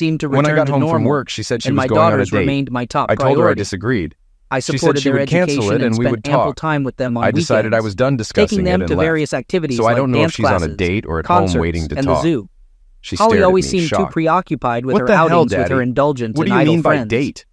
seemed to When I return got to home normal, from work, she said she and was my going on a daughters date. remained my top I told her I priority. disagreed. I She said supported she their would cancel education it and and we spent would ample talk. time with them on I decided I weekends, was done discussing taking it them and to left. various activities So I like don't know if dance she's on a classes, date or at home concerts, waiting to and talk. the zoo. She Holly stared at always me, seemed too shocked. preoccupied with What her the hell, outings with her Daddy? indulgent What and do you idle mean by friends. date?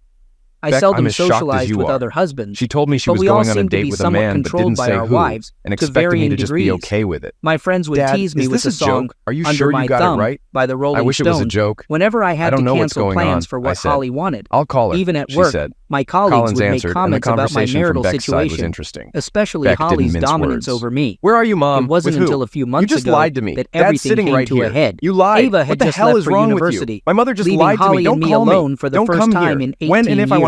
I Beck, seldom I'm as shocked as socialized you with are. other husbands, She told me she but was we all going on a seemed to date be with a somewhat man but controlled didn't by say our who, wives and to expected me varying to just be degrees. okay with it. My friends would Dad, tease me is with this the a song joke? Are you Under sure My you got Thumb it right? by the Rolling I wish it was a Stones joke. whenever I I had don't to know what's cancel going plans on, for I what said. Holly wanted. I'll call her, Even at she work, said. my colleagues Collins would make answered, and the comments about my conversation marital from Beck's side was situation, interesting. especially Beck didn't Holly's mince dominance words. over me. Where are you, Mom? It wasn't With who? until a few months You just ago lied to me. that Dad's everything sitting came right to here. a head. You lied. Ava had What the just hell left is for wrong with university, you? My mother just leaving lied to Holly me. Don't and me call alone me. for the Don't first come time here. in 18 When and if I want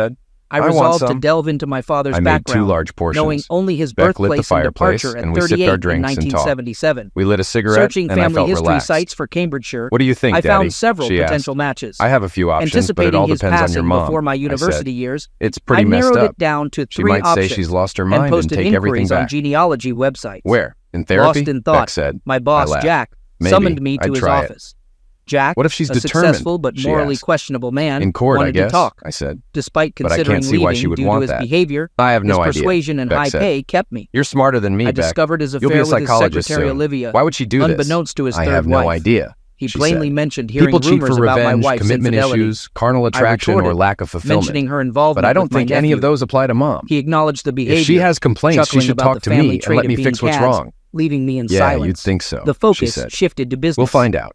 said. I want resolved to some. delve into my father's I made 2 background, large portions. knowing only his Beck lit the birthplace and fireplace, departure at and we sipped 38 our in drinks and talked. 1977. We lit a cigarette, Searching and I family felt history relaxed. sites for Cambridgeshire, What do you think, I Daddy? found several She potential asked. matches. I have a few options, but it Anticipating all his depends on passing your mom. before my I said. university years, It's pretty I messed narrowed up. it down to She 3 might options say she's lost her and mind and posted take everything inquiries on back. genealogy websites. Where? In therapy? Lost in thought, Beck said. my I boss, laughed. Jack, Maybe. summoned me to I'd his try it. office. Jack, What if she's a determined? successful but She morally asked. questionable man, In court, I wanted guess, to talk. I said. Despite But I considering can't see why she leaving would due to want his that. behavior, I have his no idea. persuasion and Beck high said. pay kept me. You're smarter than me, I Beck. discovered his You'll be affair a with his psychologist secretary soon. Olivia, Why would she do this? unbeknownst to his I third have no wife. idea. He she plainly said. mentioned hearing People cheat rumors for about my revenge, wife's commitment infidelity. issues, carnal I attraction, or retorted, lack of fulfillment. mentioning her involvement But I don't with my think any of nephew. those apply to Mom. He acknowledged the behavior. If she has complaints, she chuckling should about talk the to family me and trait let of me being fix what's cads, wrong. leaving me in Yeah, silence. you'd think so, The she focus said. shifted to business. We'll find out.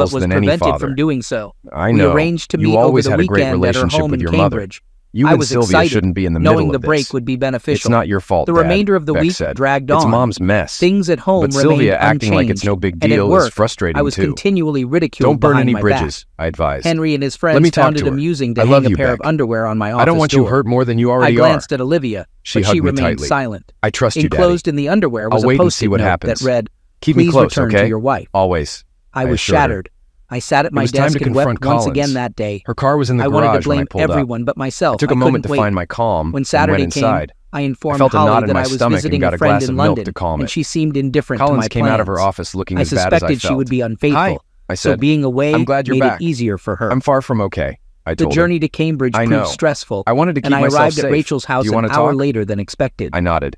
but was than any prevented father. from doing so. I We know. arranged to You meet over always the had a great weekend at her relationship home with in your mother. Cambridge. You I and was Sylvia excited, shouldn't be in the knowing middle the of break this. would be beneficial. It's not your fault, The Dad, remainder of the Beck week said. dragged It's on. Mom's mess. Things at home But Sylvia remained acting like it's no unchanged, big and at deal work, is frustrating I was too. continually ridiculed Don't burn behind any my bridges, back. I advised. Henry and his Let friends me talk found to it her. amusing to I hang love a you, pair of Beck. underwear on my office I don't want you door. hurt more than you I already glanced are. at Olivia, She but hugged she me remained tightly. silent. I trust you, Daddy. Enclosed in the underwear was I'll wait a and see post-it what note happens. that read, Keep me "Please close, return okay? to your wife." Always. I was assured her. shattered. I sat at my was time desk to and wept confront once Collins. again that day. Her car was in the I wanted to garage when I blame pulled up. everyone but myself. I took a I moment to couldn't wait. find my calm When and Saturday went came, inside. I informed felt a knot Holly in that my I was stomach and visiting got a a friend glass in of milk London, to calm and it. she seemed indifferent to Collins my came plans. out of her office looking I as bad as I suspected she felt. would be unfaithful. Hi, I So said. being away I'm glad you're made back. it easier for her. I'm far from okay, I The told journey her. to Cambridge I proved know. stressful, I wanted to keep and I myself arrived safe. at Rachel's house Do you an want to hour talk? later than expected. I nodded.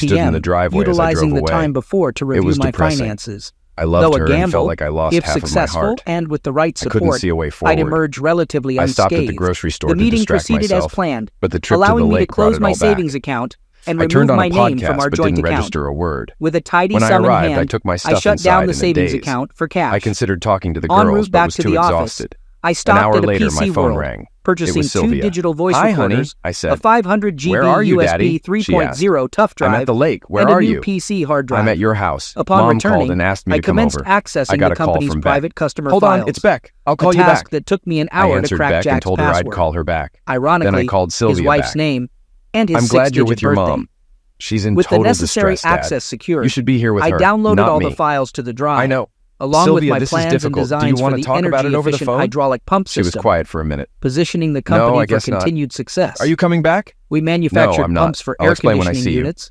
She stood in p.m., the driveway as I utilizing drove the away. time before to review was my depressing. finances. I loved Though a her and gamble, felt like I lost if half of my successful heart. and with the right I couldn't support, see a way forward. I'd emerge relatively I unscathed. stopped at the grocery store The to meeting distract proceeded myself, as planned, but the trip to allowing the me to lake brought close it my all savings back. account and I remove turned on my a name from podcast our but joint didn't account. register a word. With a tidy When I sum in arrived, I hand, took my I stuff shut down inside the in a savings daze. account for cash. I considered talking to the En girls, route but back was to too the office, exhausted. I An stopped hour at a later, PC my phone World, rang. It purchasing was 2 Sylvia. digital voice "Hi, recorders, honey," I said. a 500 GB "Where are you, USB Daddy?" she asked. 3.0 tough drive, "I'm at the lake. Where and a are new you?" PC hard drive. "I'm at your house." Upon Mom returning, called and asked me I to come commenced over. accessing I got the a call company's from Beck. private customer "Hold files. on, it's Beck. I'll call a you task back." that took me an I hour to answered crack Beck Jack's and told her I'd password. call her back. Ironically, Then I called Sylvia his wife's back. name and his "I'm glad you're with your birthday. mom. She's in With the total necessary distress, Dad. access secured, You should be here with I her, downloaded not all me." the files to the drive. "I know. Along Sylvia, with my this is plans and difficult. Do you designs for wanna the talk about it over the energy-efficient phone?" hydraulic pump She was system, quiet for a minute. positioning the "No, company I for guess not. continued success. Are you coming back?" We manufactured I'm not. pumps for I'll air explain when I conditioning see you. units,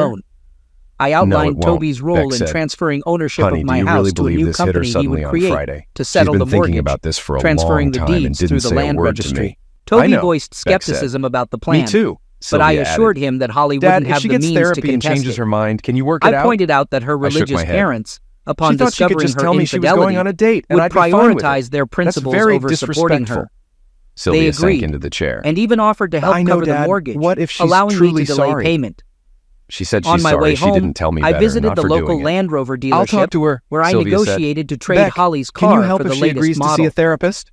loan. I No, it outlined won't, Toby's role Beck in said. transferring ownership Honey, of do my you house really to a believe new this hit her company he suddenly would on create Friday? to She's settle been the thinking mortgage, about this for a transferring long the time and deeds didn't through the say a land word to registry. me. I Toby know, voiced Beck said. skepticism about the plan. Me too, But I Sylvia assured added. him that Holly Dad, wouldn't if have she the gets means to therapy and contest changes it. her mind, can you work it I out? pointed out that her I shook religious my head. parents, upon She thought she could discovering just her tell me she was infidelity, going on a date, and would I'd be fine with it. prioritize their principles That's very over supporting disrespectful. her. Sylvia They sank agreed, into the chair. and even offered to help I know, cover the Dad. mortgage, What if she's allowing me truly to delay sorry? payment. She said On she's my sorry way she home, didn't tell me I better, visited not the for local doing it. Land Rover I'll talk dealership to her, where I Sylvia said. negotiated to trade Beck, Holly's can you car help for the if she latest agrees to see model. a therapist?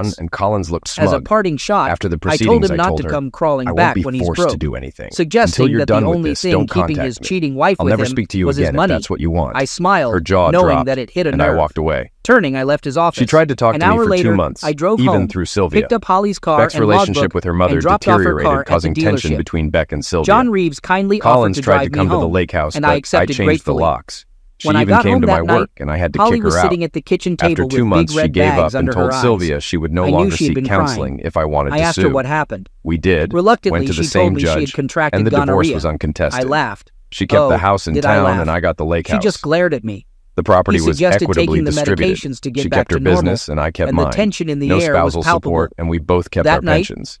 office. and Collins looked smug. As a parting shot, After the I proceedings, told him I not told to her, come crawling I won't back be when he's forced broke, to do anything. suggesting Until you're that the done with only this, thing don't keeping contact his me. cheating wife I'll with never him speak to you was again his if money. that's what you want. I smiled, Her jaw knowing dropped, that it hit a and nerve. I walked away. Turning, I left his office. She tried to talk An to me hour for later, 2 months, I drove even home, through Sylvia. picked up Holly's car Beck's and relationship logbook, with her mother and dropped off her car deteriorated, at causing the tension dealership. between Beck and Sylvia. John Reeves kindly Collins offered to tried drive to me come to home, the lake house, and but I I accepted changed gratefully. the locks. She When I even got came home to my that night, work, and I had to Holly kick was her sitting out. at the kitchen table After with 2 months, big red she gave bags up and under told her eyes. Sylvia she would no I knew longer she had seek been counseling crying. if I wanted I to asked sue. her what happened. We did. Reluctantly, Went to the she same told me she judge, had contracted and the divorce gonorrhea. was uncontested. I laughed. She kept Oh, the house in did I town, laugh? and I got the lake She house. just glared at me. The property He was suggested equitably taking the distributed. medications to get She back kept her to normal, business, and I kept and mine. the tension in the No air was spousal palpable. support, and we both kept That our night, pensions.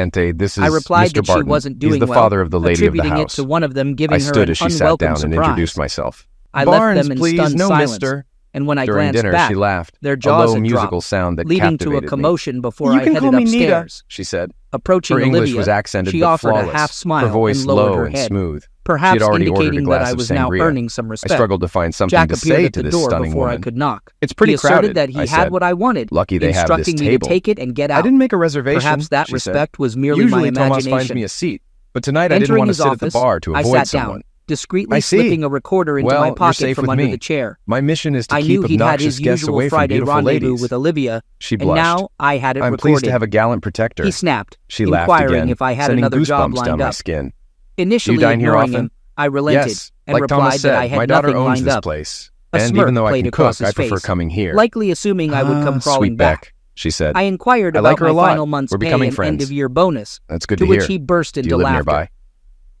Caliente, this is I replied Mr. that she Barton. wasn't He's doing the well, father of the lady of the attributing house. it to one of them giving I her stood an as she sat unwelcome down surprise. and introduced myself. I Barnes, left them in please, stunned no, silence, mister. and when I During glanced dinner, back, she laughed, their a jaws low had musical dropped, sound that leading to a captivated me. commotion before You I can headed call me Nita, upstairs. she said. Approaching Her English Olivia, was accented she but offered flawless. a half smile Her voice and lowered low her and head, smooth. perhaps She had already ordered a indicating glass that I of was now sangria. earning some I respect. struggled to find something Jack to appeared say at to the this door stunning before woman. I could knock. It's pretty He asserted crowded, that he I had said. what I wanted, Lucky they have this instructing me table. to take it and get out. I didn't make a reservation. Perhaps that she said. respect was merely Usually my Tomas imagination. finds me a seat, but tonight I didn't Entering want to his sit at office, the bar to I avoid sat someone. down, discreetly I see. slipping a recorder into Well, my you're pocket safe from with under me. the chair. My mission is to I keep knew he'd had obnoxious his guests usual away from Friday beautiful rendezvous ladies. with Olivia, She and blushed. now I had it I'm recorded. pleased to have a gallant protector. He snapped, She laughed inquiring again, if I had sending another job goosebumps lined down my up. skin. Initially Do you dine here ignoring often? him, I relented Yes, and like replied Thomas said, that I had my daughter nothing owns lined this up. place, A and smirk even though I played can across cook, I his prefer face, coming here. likely assuming I would come crawling sweet back. Beck, she said. I inquired I about like her my a lot. final month's We're pay becoming and friends. end-of-year bonus, That's good to to which hear. he burst Do into you live laughter. nearby?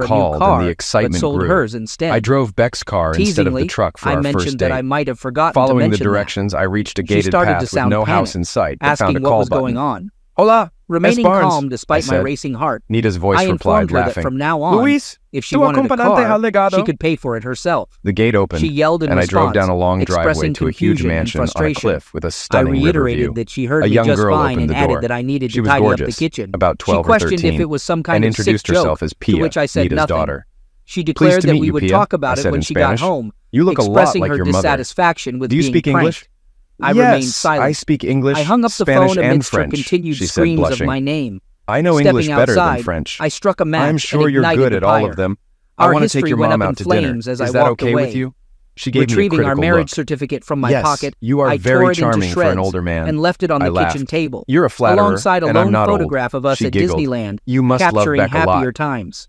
her a called new car, and the but excitement sold grew. hers instead. I drove Beck's car instead of the Teasingly, truck for I our mentioned first that date. I might have forgotten to Following the mention that, directions, I reached a She gated started to path with sound no house panicked, in sight, but found asking a what call was button. going on. Hola, Remaining Barnes, calm despite I my said. racing heart, Nita's voice I replied, informed her laughing. that from now on, Luis, if she tu wanted a acompañante car, allegado. she could pay for it herself. The gate opened, She yelled in and I response, drove down a long driveway expressing to a huge confusion and mansion on a frustration. cliff with a I stunning river reiterated view. that she heard A me young just girl fine opened and the door. added that I needed She to was tidy up the gorgeous, kitchen. about 12 she questioned or 13, if it was some kind and of introduced sick herself joke, as Pia, to which I said Nita's nothing. daughter. She Pleased declared to that meet we you, would Pia, talk I about it said when in she Spanish. got home, You look a lot expressing like her your mother. dissatisfaction with Do you being speak pranked. English? I Yes, remained silent. I speak English, I hung up the Spanish, phone and amidst her French, continued she said, screams of blushing. my name. I know Stepping English better outside, than French. I struck a match I'm sure and you're ignited good the at all fire. of them. Our I want to history take your went mom up in out to dinner. flames as Is I that walked okay away. with you? She gave me a Retrieving critical our marriage look. certificate from my Yes, pocket, you are I very tore it into charming for an shreds older man. and left it on I the laughed. kitchen table, You're a flatterer, alongside a and I'm lone not old. photograph of us She at giggled. Disneyland, You must love capturing Beck a lot. happier times.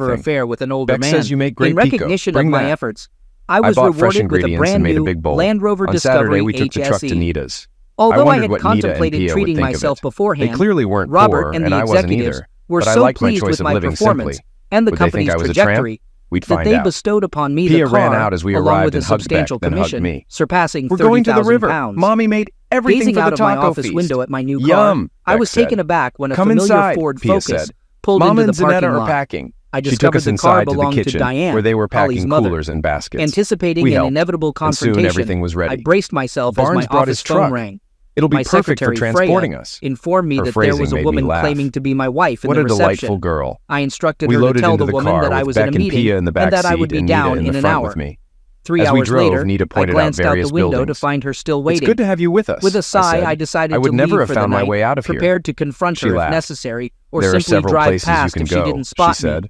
her anything. affair with an older Beck man. says you make great In pico. recognition Bring of my that. efforts, I was bought fresh rewarded with a ingredients and brand made a new big bowl. Land Rover On Discovery Saturday, we took the truck to HSE. Nita's. Although I wondered had what Nita and contemplated Pia would treating think of myself it. beforehand, They clearly weren't Robert poor, and and the I wasn't executives either. were But I so liked my pleased choice with of my living performance simply. and the Would they think company's I was a tramp? trajectory We'd that find they out. bestowed upon me Pia the car, ran out as we along arrived with a and hugged substantial Beck, then hugged commission, me. surpassing We're going to the 30,000 river. pounds. Mommy made everything Gazing for the out of my taco office feast. window at my new car, Yum, I Beck was said. taken aback when a Come familiar inside, Ford Pia Focus said. pulled Mama into and the parking Zanetta are lot. packing. I She took discovered us the car inside to the belonged to kitchen, Diane, where they were Holly's packing mother. coolers and baskets. Anticipating We an helped, inevitable and soon confrontation, everything was ready. I braced myself as Barnes my brought office his phone truck. rang. It'll be My perfect for secretary, transporting Freya, us. informed me Her that there was phrasing a made me woman laugh. claiming to be my wife in What the a reception. delightful girl. I instructed We her to loaded tell into the the woman car that I with was Beck in a and meeting Pia in the back and that I seat would be and Nita down in in the an front hour. with me. 3 As we hours drove, later, Nita I pointed out glanced out the various window to buildings. find her still waiting. It's good to have you with us. With a sigh, said. I decided I would to never leave have for the found my night, way out of here. prepared to confront She her if laughed. necessary, or There are simply several drive places you past can if she go, didn't she spot me. said.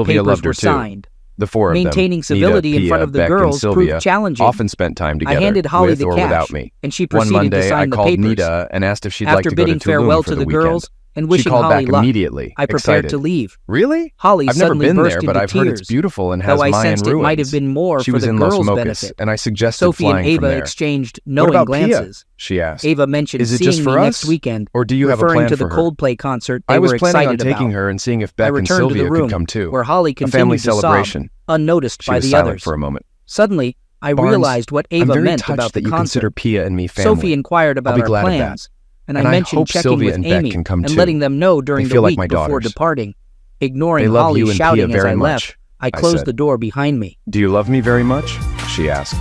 Sylvia papers loved her were too. signed. The four of them, Maintaining civility Nita, in front Pia, of the Beck, and girls Sylvia, proved challenging. often spent time I together, handed Holly with the or cash, without me. and she One proceeded Monday, to sign I the called papers. Nita and asked if she'd After like to go bidding to Tulum farewell for to the the weekend. girls and She wishing called Holly back luck, immediately, I prepared excited. to leave. Really? Holly I've never suddenly been burst there, but into I've heard tears, it's beautiful and has though I Mayan sensed it ruins. might have been more She for was the in Las girls' Mocas, benefit. and I suggested Sophie and flying from Ava there. exchanged What knowing about Pia? glances. She asked. Ava mentioned Is it seeing just me for next us? weekend, Or do you have a referring plan to for the her? Coldplay concert they I was were planning on excited taking about. her and seeing if I Beck and returned to Sylvia the room, could come too. where Holly A family continued to sob, celebration. unnoticed She by was the silent others. for a moment. Suddenly, I Barnes, realized what I'm Ava very meant touched about that the you consider concert. Pia and me family. Sophie inquired about be our glad of that. plans, and I And I mentioned hope checking Sylvia with and Beck Amy can come and too. letting them know during They the feel like week my before daughters. departing. Ignoring They love Holly you and Pia shouting as very I much, left, I I closed said. the door behind me. Do you love me very much? She asked.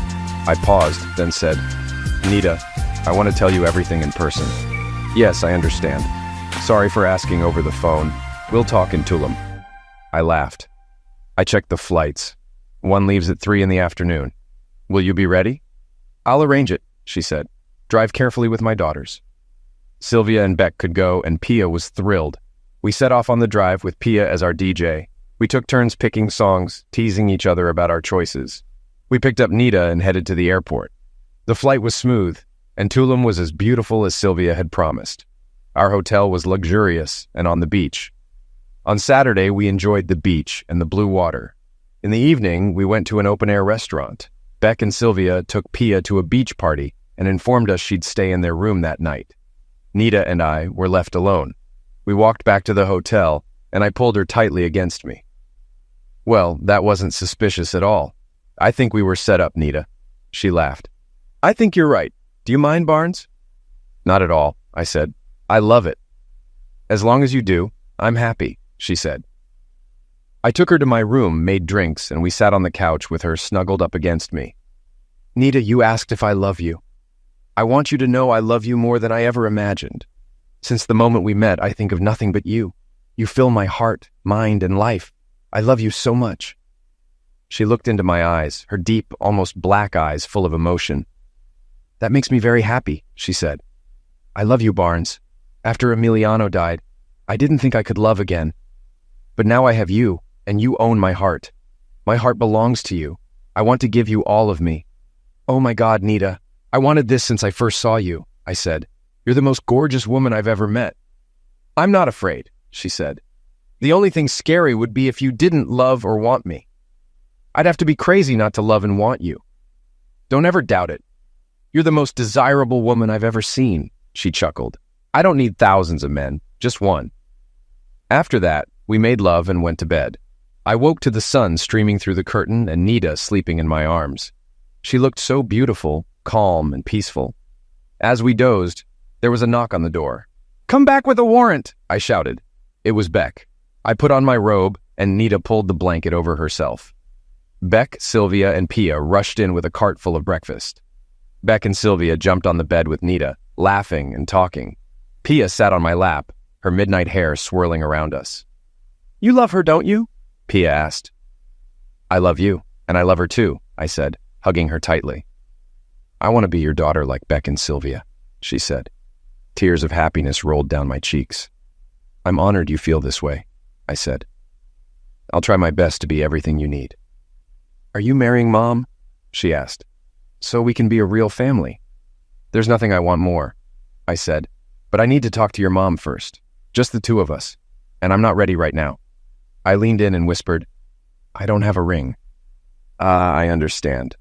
I paused, then said, Nita, I want to tell you everything in person. Yes, I understand. Sorry for asking over the phone. We'll talk in Tulum. I laughed. I checked the flights. One leaves at 3 in the afternoon. Will you be ready? I'll arrange it, she said. Drive carefully with my daughters. Sylvia and Beck could go, and Pia was thrilled. We set off on the drive with Pia as our DJ. We took turns picking songs, teasing each other about our choices. We picked up Nita and headed to the airport. The flight was smooth, and Tulum was as beautiful as Sylvia had promised. Our hotel was luxurious and on the beach. On Saturday, we enjoyed the beach and the blue water. In the evening, we went to an open-air restaurant. Beck and Sylvia took Pia to a beach party and informed us she'd stay in their room that night. Nita and I were left alone. We walked back to the hotel, and I pulled her tightly against me. Well, that wasn't suspicious at all. I think we were set up, Nita. She laughed. I think you're right. Do you mind, Barnes? Not at all, I said. I love it. As long as you do, I'm happy, she said. I took her to my room, made drinks, and we sat on the couch with her snuggled up against me. Nita, you asked if I love you. I want you to know I love you more than I ever imagined. Since the moment we met, I think of nothing but you. You fill my heart, mind, and life. I love you so much. She looked into my eyes, her deep, almost black eyes full of emotion. That makes me very happy, she said. I love you, Barnes. After Emiliano died, I didn't think I could love again. But now I have you, and you own my heart. My heart belongs to you. I want to give you all of me. Oh my God, Nita. I wanted this since I first saw you, I said. You're the most gorgeous woman I've ever met. I'm not afraid, she said. The only thing scary would be if you didn't love or want me. I'd have to be crazy not to love and want you. Don't ever doubt it. You're the most desirable woman I've ever seen, she chuckled. I don't need thousands of men, just one. After that, we made love and went to bed. I woke to the sun streaming through the curtain and Nita sleeping in my arms. She looked so beautiful, calm, and peaceful. As we dozed, there was a knock on the door. Come back with a warrant, I shouted. It was Beck. I put on my robe, and Nita pulled the blanket over herself. Beck, Sylvia, and Pia rushed in with a cart full of breakfast. Beck and Sylvia jumped on the bed with Nita, laughing and talking. Pia sat on my lap, her midnight hair swirling around us. You love her, don't you? Pia asked. I love you, and I love her too, I said, hugging her tightly. I want to be your daughter like Beck and Sylvia, she said. Tears of happiness rolled down my cheeks. I'm honored you feel this way, I said. I'll try my best to be everything you need. Are you marrying Mom? She asked. So we can be a real family. There's nothing I want more, I said, but I need to talk to your mom first. Just the two of us, and I'm not ready right now. I leaned in and whispered, I don't have a ring. I understand.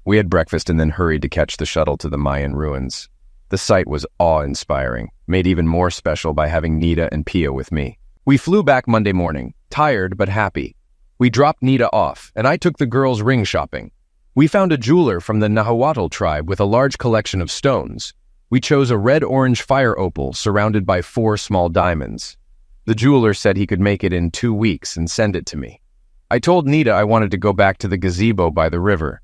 We had breakfast and then hurried to catch the shuttle to the Mayan ruins. The sight was awe-inspiring, made even more special by having Nita and Pia with me. We flew back Monday morning, tired but happy. We dropped Nita off, and I took the girls ring shopping. We found a jeweler from the Nahuatl tribe with a large collection of stones. We chose a red-orange fire opal surrounded by 4 small diamonds. The jeweler said he could make it in 2 weeks and send it to me. I told Nita I wanted to go back to the gazebo by the river.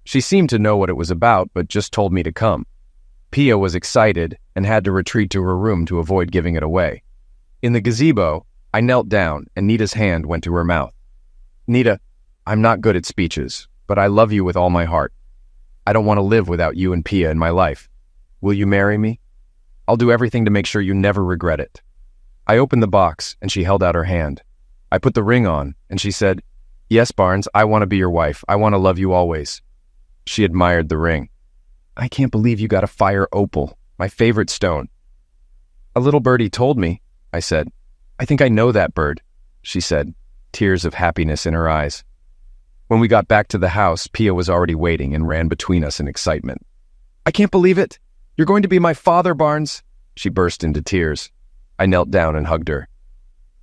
She seemed to know what it was about, but just told me to come. Pia was excited and had to retreat to her room to avoid giving it away. In the gazebo, I knelt down and Nita's hand went to her mouth. Nita, I'm not good at speeches, but I love you with all my heart. I don't want to live without you and Pia in my life. Will you marry me? I'll do everything to make sure you never regret it. I opened the box and she held out her hand. I put the ring on and she said, Yes, Barnes, I want to be your wife. I want to love you always. She admired the ring. I can't believe you got a fire opal, my favorite stone. A little birdie told me, I said. I think I know that bird, she said, tears of happiness in her eyes. When we got back to the house, Pia was already waiting and ran between us in excitement. I can't believe it. You're going to be my father, Barnes. She burst into tears. I knelt down and hugged her.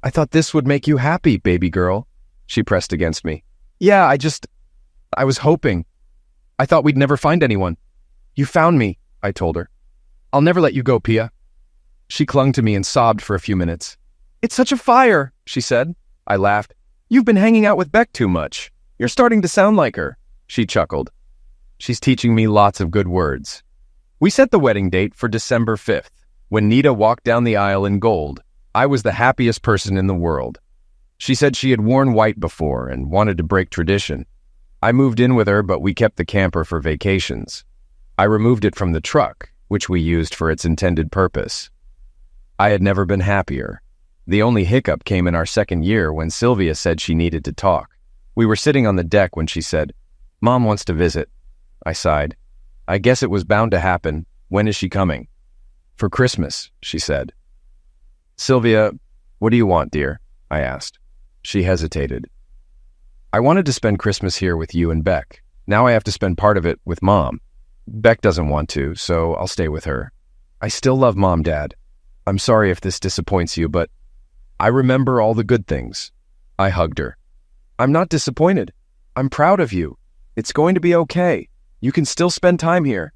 I thought this would make you happy, baby girl. She pressed against me. Yeah, I was hoping. I thought we'd never find anyone. You found me, I told her. I'll never let you go, Pia. She clung to me and sobbed for a few minutes. It's such a fire, she said. I laughed. You've been hanging out with Beck too much. You're starting to sound like her. She chuckled. She's teaching me lots of good words. We set the wedding date for December 5th. When Nita walked down the aisle in gold, I was the happiest person in the world. She said she had worn white before and wanted to break tradition. I moved in with her, but we kept the camper for vacations. I removed it from the truck, which we used for its intended purpose. I had never been happier. The only hiccup came in our second year when Sylvia said she needed to talk. We were sitting on the deck when she said, "Mom wants to visit." I sighed. I guess it was bound to happen. When is she coming? For Christmas, she said. Sylvia, what do you want, dear? I asked. She hesitated. I wanted to spend Christmas here with you and Beck. Now I have to spend part of it with Mom. Beck doesn't want to, so I'll stay with her. I still love Mom, Dad. I'm sorry if this disappoints you, but I remember all the good things. I hugged her. I'm not disappointed. I'm proud of you. It's going to be okay. You can still spend time here.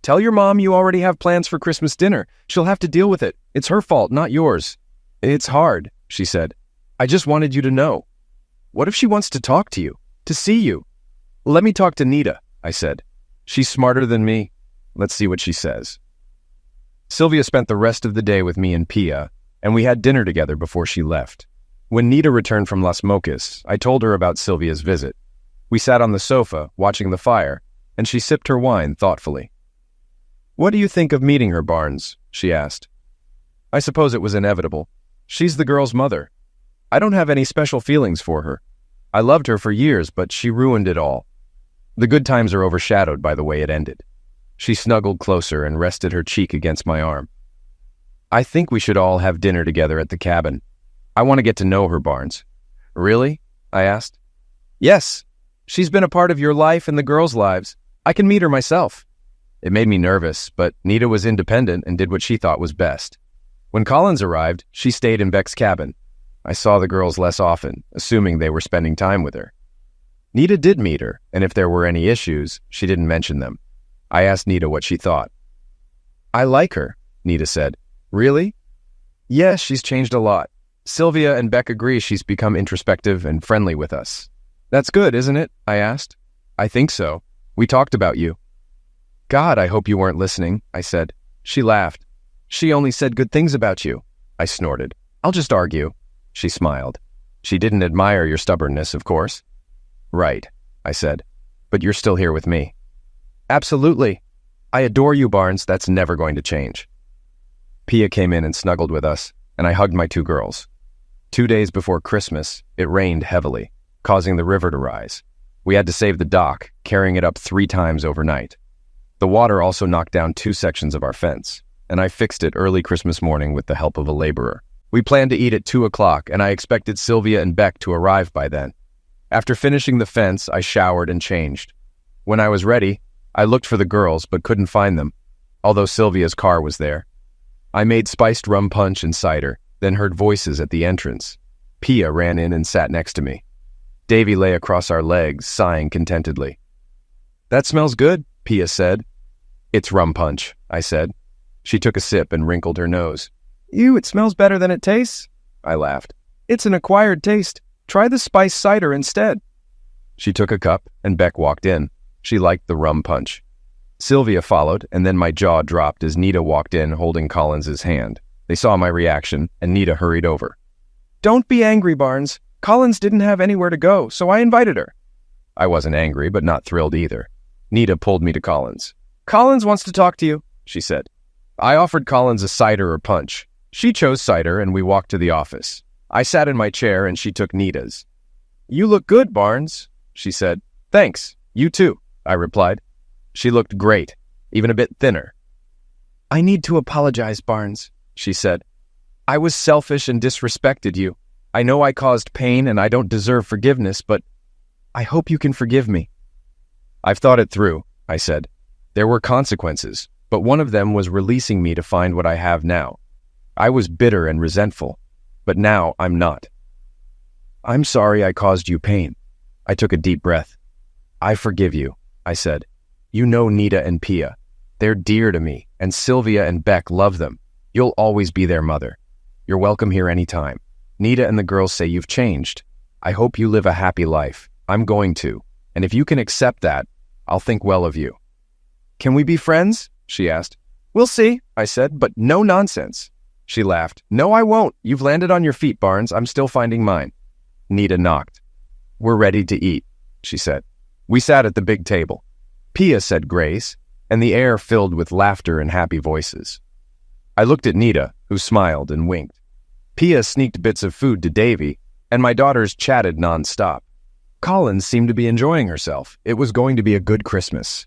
Tell your mom you already have plans for Christmas dinner. She'll have to deal with it. It's her fault, not yours. It's hard, she said. I just wanted you to know. What if she wants to talk to you, to see you? Let me talk to Nita, I said. She's smarter than me. Let's see what she says. Sylvia spent the rest of the day with me and Pia, and we had dinner together before she left. When Nita returned from Las Mocas, I told her about Sylvia's visit. We sat on the sofa, watching the fire, and she sipped her wine thoughtfully. What do you think of meeting her, Barnes? She asked. I suppose it was inevitable. She's the girl's mother. I don't have any special feelings for her. I loved her for years, but she ruined it all. The good times are overshadowed by the way it ended. She snuggled closer and rested her cheek against my arm. I think we should all have dinner together at the cabin. I want to get to know her, Barnes. Really? I asked. Yes. She's been a part of your life and the girls' lives. I can meet her myself. It made me nervous, but Nita was independent and did what she thought was best. When Collins arrived, she stayed in Beck's cabin. I saw the girls less often, assuming they were spending time with her. Nita did meet her, and if there were any issues, she didn't mention them. I asked Nita what she thought. I like her, Nita said. Really? Yes, she's changed a lot. Sylvia and Beck agree she's become introspective and friendly with us. That's good, isn't it? I asked. I think so. We talked about you. God, I hope you weren't listening, I said. She laughed. She only said good things about you. I snorted. I'll just argue. She smiled. She didn't admire your stubbornness, of course. Right, I said. But you're still here with me. Absolutely. I adore you, Barnes. That's never going to change. Pia came in and snuggled with us, and I hugged my two girls. 2 days before Christmas, it rained heavily, causing the river to rise. We had to save the dock, carrying it up 3 times overnight. The water also knocked down 2 sections of our fence, and I fixed it early Christmas morning with the help of a laborer. We planned to eat at 2 o'clock, and I expected Sylvia and Beck to arrive by then. After finishing the fence, I showered and changed. When I was ready, I looked for the girls but couldn't find them, although Sylvia's car was there. I made spiced rum punch and cider, then heard voices at the entrance. Pia ran in and sat next to me. Davy lay across our legs, sighing contentedly. That smells good, Pia said. It's rum punch, I said. She took a sip and wrinkled her nose. Ew, it smells better than it tastes, I laughed. It's an acquired taste. Try the spiced cider instead. She took a cup, and Beck walked in. She liked the rum punch. Sylvia followed, and then my jaw dropped as Nita walked in holding Collins's hand. They saw my reaction, and Nita hurried over. Don't be angry, Barnes. Collins didn't have anywhere to go, so I invited her. I wasn't angry, but not thrilled either. Nita pulled me to Collins. Collins wants to talk to you, she said. I offered Collins a cider or punch. She chose cider, and we walked to the office. I sat in my chair, and she took Nita's. You look good, Barnes, she said. Thanks. You too, I replied. She looked great, even a bit thinner. I need to apologize, Barnes, she said. I was selfish and disrespected you. I know I caused pain and I don't deserve forgiveness, but I hope you can forgive me. I've thought it through, I said. There were consequences, but one of them was releasing me to find what I have now. I was bitter and resentful, but now I'm not. I'm sorry I caused you pain. I took a deep breath. I forgive you, I said. You know Nita and Pia. They're dear to me, and Sylvia and Beck love them. You'll always be their mother. You're welcome here anytime. Nita and the girls say you've changed. I hope you live a happy life. I'm going to. And if you can accept that, I'll think well of you. Can we be friends? She asked. We'll see, I said, but no nonsense. She laughed. No, I won't. You've landed on your feet, Barnes. I'm still finding mine. Nita knocked. We're ready to eat, she said. We sat at the big table. Pia said grace, and the air filled with laughter and happy voices. I looked at Nita, who smiled and winked. Pia sneaked bits of food to Davy, and my daughters chatted nonstop. Collins seemed to be enjoying herself. It was going to be a good Christmas.